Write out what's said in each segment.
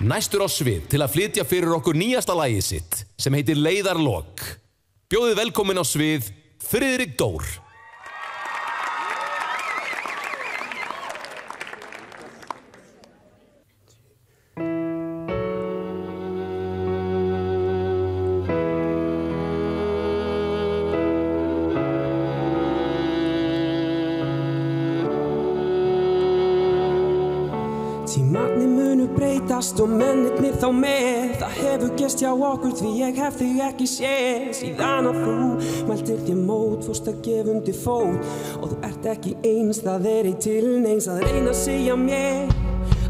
næstur á svið til að flytja fyrir okkur nýjasta lagið sitt sem heitir Leiðarlok. Bjóðið velkomin á svið Friðrik Dór. Tímarnir munu breytast og mennirnir þá með. Það hefur gerst hjá okkur því ég hef þig ekki séð. Síðan að þú mæltir þér mót, fórst að gefa undir fót. Og þú ert ekki eins, það ei til neins að reyna að segja mér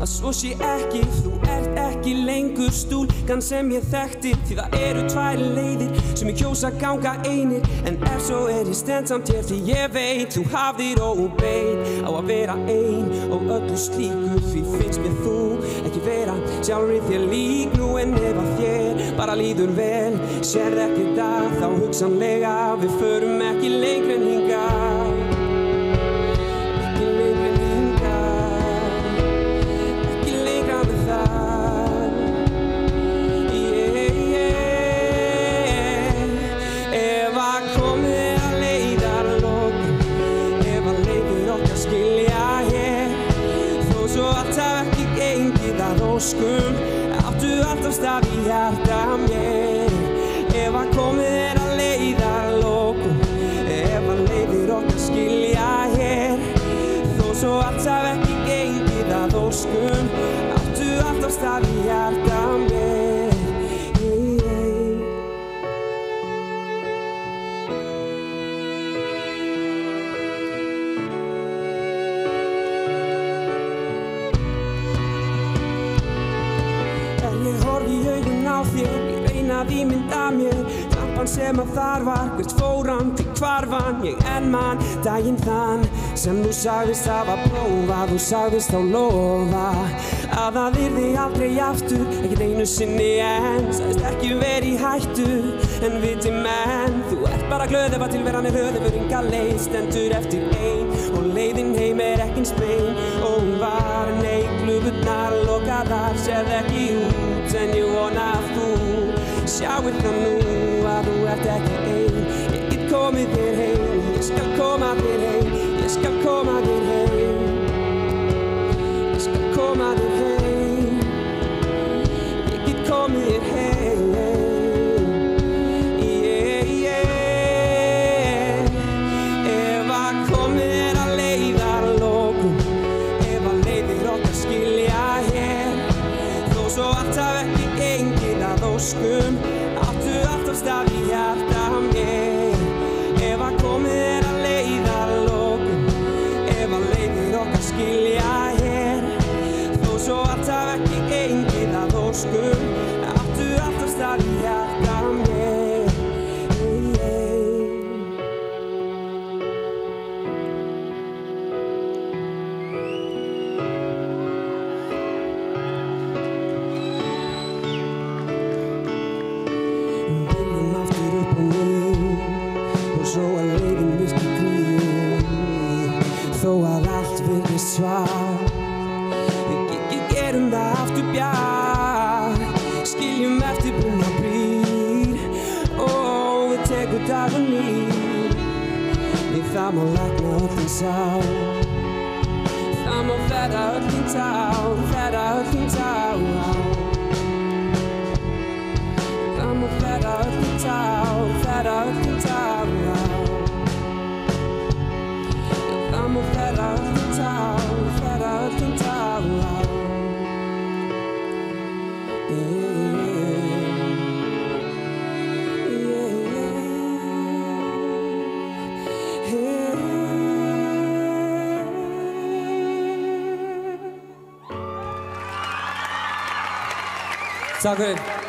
að svo sé ekki. Þú ert ekki lengur stúlkan sem ég þekkti, því það eru tvær leiðir sem ég kjósa að ganga einir. En ef svo ég stend samt hér því ég veit þú hafðir óbeit á að vera ein og öllu slíku. Því finnst mér þú ekki vera sjálfri þér lík nú, en ef að þér bara líður vel, sérð ekkert að þá hugsanlega við förum ekki lengra en hingað. Áttu alltaf stað í hjarta mér. Ef að komið að leiðarlokum, ef að leiðir okkar skilja hér, þó svo allt hafi ekki gengið að óskum, áttu alltaf stað í hjarta mér. Ég horfi í augun á þér, ég reyna að ímynda mér klampan sem að þar var, hvert fór hann, til hvar vann ég enn mann daginn þann sem þú sagðist hafa prófað. Þú sagðist þá lofa að það yrði aldrei aftur, ekkert einu sinni enn, sagðist ekki verið í hættu. En viti menn, þú ert bara glöð ef að tilveran röð, ef enga leið stendur eftir ein og leiðin heim ekki eins bein. Og hún var glufurnar lokaðar, sérð ekki út, en ég vona að þú sjáir það nú að þú ert ekki ein. Ég get komið þér heim, ég skal koma þér heim, ég skal koma þér heim, ég skal koma þér heim, ég get komið þér heim. Ef að komið að leiðarlokum, ef að leiðir okkar skilja hér, þó svo allt hafi ekki gengið að óskum, áttu alltaf stað í hjarta mér. Ef að komið að leiðarlokum, ef að leiðir okkar skilja hér, þó svo allt hafi ekki gengið að óskum, áttu alltaf stað í hjarta mér. Byrjum aftur upp á nýtt og svo að leiðin virki gríð, þó að allt virðist svart. Við gerum það aftur bjart, skiljum eftir brúna brýr og við tekum dag og nýtt. Því það má lækna öll þín sár, það má ferra öll þín tár, ferra öll þín tár. Það má ferra öll þín tár, ferra öll þín tár. Það má ferra öll þín tár, ferra öll þín tár. Takk fyrir.